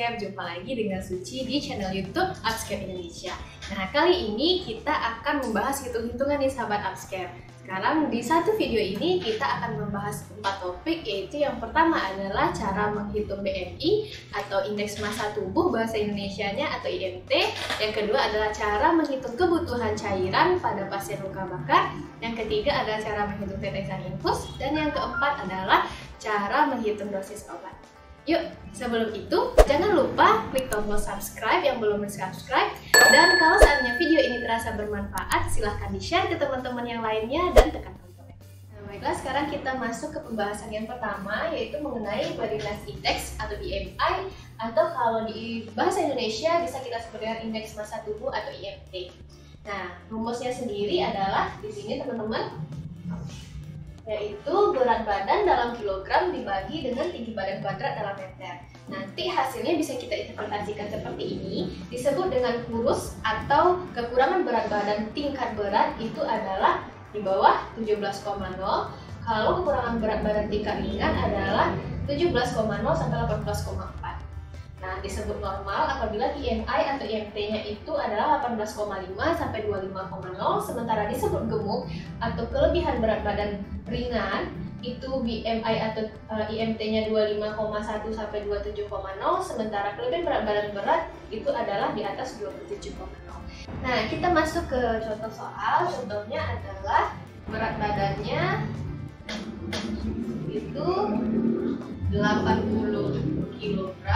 Upscape, jumpa lagi dengan Suci di channel YouTube Upscape Indonesia. Nah, kali ini kita akan membahas hitung-hitungan nih sahabat Upscape. Sekarang di satu video ini kita akan membahas 4 topik, yaitu yang pertama adalah cara menghitung BMI atau indeks massa tubuh bahasa Indonesianya atau IMT. Yang kedua adalah cara menghitung kebutuhan cairan pada pasien luka bakar. Yang ketiga adalah cara menghitung tetesan infus, dan yang keempat adalah cara menghitung dosis obat. Yuk, sebelum itu jangan lupa klik tombol subscribe yang belum subscribe, dan kalau seandainya video ini terasa bermanfaat, silahkan di-share ke teman-teman yang lainnya dan tekan tombol like. Nah, baiklah, sekarang kita masuk ke pembahasan yang pertama, yaitu mengenai body mass index atau BMI, atau kalau di bahasa Indonesia bisa kita sebut dengan indeks massa tubuh atau IMT. Nah, rumusnya sendiri adalah di sini teman-teman, yaitu berat badan dalam kilogram dibagi dengan tinggi badan kuadrat dalam meter. Nanti hasilnya bisa kita interpretasikan seperti ini, disebut dengan kurus atau kekurangan berat badan tingkat berat itu adalah di bawah 17,0. Kalau kekurangan berat badan tingkat ringan adalah 17,0 sampai 18,4. Nah, disebut normal apabila BMI atau IMT-nya itu adalah 18,5 sampai 25,0, sementara disebut gemuk atau kelebihan berat badan ringan itu BMI atau IMT-nya 25,1 sampai 27,0, sementara kelebihan berat badan berat itu adalah di atas 27,0. Nah, kita masuk ke contoh soal. Contohnya adalah berat badannya itu 80 kg,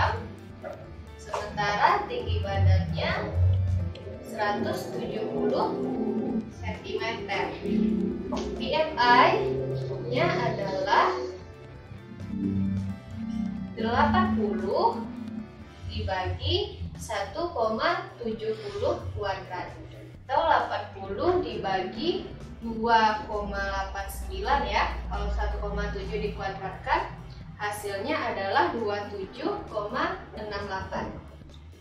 sementara tinggi badannya 170 cm. BMI-nya adalah 80 dibagi 1,70 kuadrat, atau 80 dibagi 2,89 ya. Kalau 1,7 dikuadratkan, hasilnya adalah 27,68.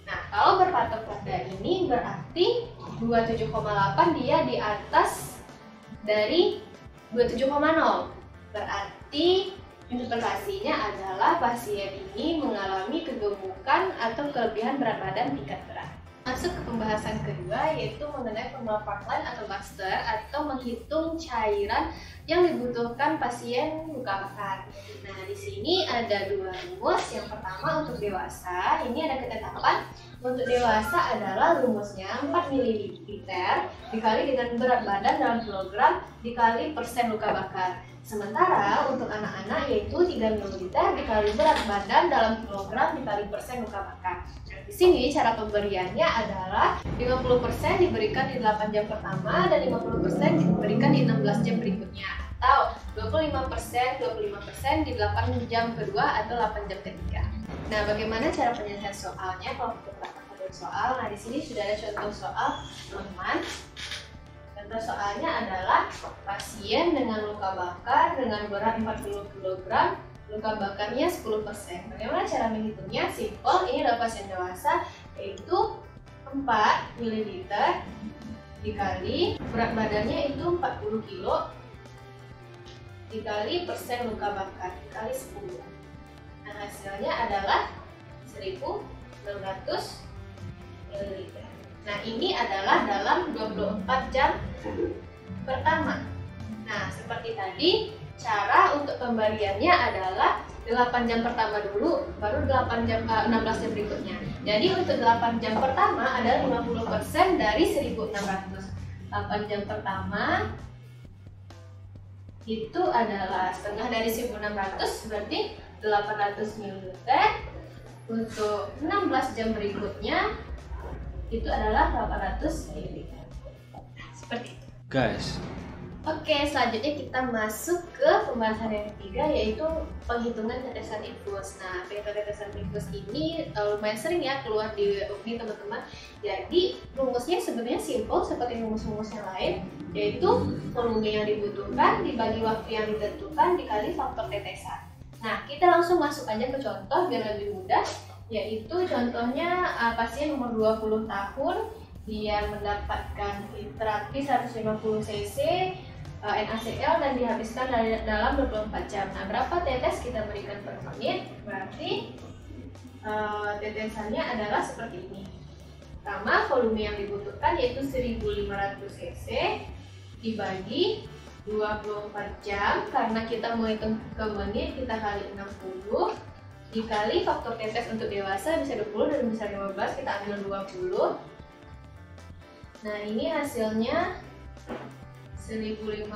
Nah, kalau berpatok pada ini berarti 27,8 dia di atas dari 27,0. Berarti interpretasinya adalah pasien ini mengalami kegemukan atau kelebihan berat badan tingkat berat. Masuk ke pembahasan kedua, yaitu mengenai formula Parkland atau Baxter, atau menghitung cairan yang dibutuhkan pasien luka bakar. Nah, di sini ada dua rumus. Yang pertama untuk dewasa, ini ada ketetapan. Untuk dewasa adalah rumusnya 4 ml dikali dengan berat badan dalam kilogram dikali persen luka bakar. Sementara untuk anak-anak yaitu 3 ml dikali berat badan dalam kilogram dikali persen luka bakar. Di sini cara pemberiannya adalah 50% diberikan di 8 jam pertama dan 50% diberikan di 16 jam berikutnya, atau 25% di 8 jam kedua atau 8 jam ketiga. Nah, bagaimana cara penyelesaian soalnya kalau kita mendapatkan soal? Nah, di sini sudah ada contoh soal, teman-teman. Contoh soalnya adalah pasien dengan luka bakar dengan berat 40 kg, luka bakarnya 10%. Bagaimana cara menghitungnya? Simple, ini adalah pasien dewasa, yaitu 4 ml dikali berat badannya itu 40 kg dikali persen luka bakar dikali 10. Nah, hasilnya adalah 1600 ml. Nah, ini adalah dalam 24 jam pertama. Nah, seperti tadi, cara untuk pemberiannya adalah 8 jam pertama dulu, baru 16 jam berikutnya. Jadi untuk 8 jam pertama adalah 50% dari 1600. 8 jam pertama itu adalah setengah dari 1600, berarti 800 ml. Untuk 16 jam berikutnya itu adalah 800 ml. Seperti itu, guys. Oke, selanjutnya kita masuk ke pembahasan yang ketiga, yaitu penghitungan tetesan infus. Nah, penghitungan tetesan infus ini lumayan sering ya keluar di UPI, teman-teman. Jadi rumusnya sebenarnya simple seperti rumus-rumus yang lain, yaitu volume yang dibutuhkan dibagi waktu yang ditentukan dikali faktor tetesan. Nah, kita langsung masuk aja ke contoh biar lebih mudah, yaitu contohnya pasien umur 20 tahun, dia mendapatkan terapi 150 cc NaCl dan dihabiskan dalam 24 jam. Nah, berapa tetes kita berikan per menit? Berarti tetesannya adalah seperti ini. Pertama, volume yang dibutuhkan yaitu 1500 cc dibagi 24 jam, karena kita mau hitung ke menit, kita kali 60 dikali faktor tetes untuk dewasa bisa 20 dan bisa 15, kita ambil 20. Nah, ini hasilnya 1500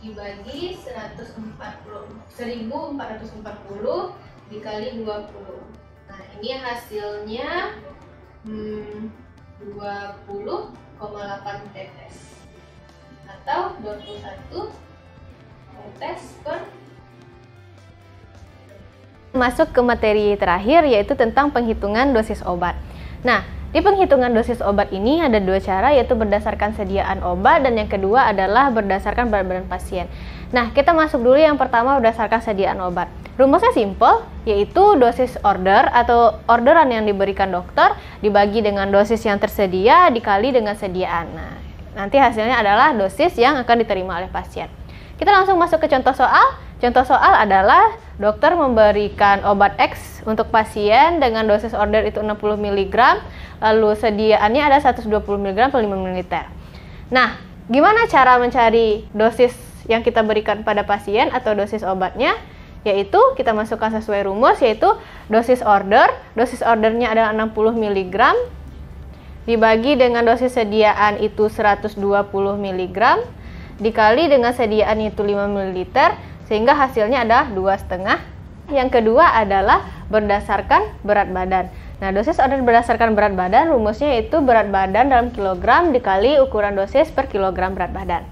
dibagi 1440 dikali 20. Nah, ini hasilnya 20,8 tetes atau 21 tetes per. Masuk ke materi terakhir, yaitu tentang penghitungan dosis obat. Nah, di penghitungan dosis obat ini ada dua cara, yaitu berdasarkan sediaan obat dan yang kedua adalah berdasarkan berat badan pasien. Nah, kita masuk dulu yang pertama berdasarkan sediaan obat. Rumusnya simple, yaitu dosis order atau orderan yang diberikan dokter dibagi dengan dosis yang tersedia dikali dengan sediaan. Nah, nanti hasilnya adalah dosis yang akan diterima oleh pasien. Kita langsung masuk ke contoh soal. Contoh soal adalah dokter memberikan obat X untuk pasien dengan dosis order itu 60 mg, lalu sediaannya ada 120 mg per 5 ml. Nah, gimana cara mencari dosis yang kita berikan pada pasien atau dosis obatnya? Yaitu kita masukkan sesuai rumus, yaitu dosis ordernya adalah 60 mg dibagi dengan dosis sediaan itu 120 mg dikali dengan sediaan itu 5 ml, sehingga hasilnya adalah 2,5. Yang kedua adalah berdasarkan berat badan. Nah, dosis order berdasarkan berat badan, rumusnya yaitu berat badan dalam kilogram dikali ukuran dosis per kilogram berat badan.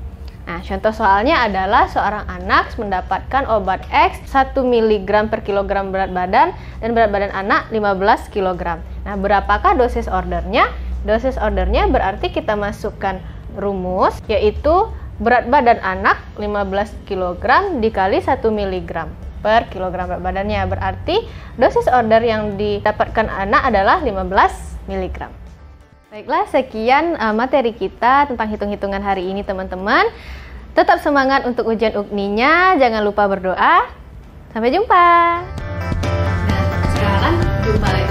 Nah, contoh soalnya adalah seorang anak mendapatkan obat X 1 mg per kilogram berat badan dan berat badan anak 15 kg. Nah, berapakah dosis ordernya? Dosis ordernya berarti kita masukkan rumus, yaitu berat badan anak 15 kg dikali 1 mg per kilogram berat badannya. Berarti dosis order yang didapatkan anak adalah 15 mg. Baiklah, sekian materi kita tentang hitung-hitungan hari ini, teman-teman. Tetap semangat untuk ujian UKNI-nya, jangan lupa berdoa. Sampai jumpa. Nah, sekarang jumpa lagi.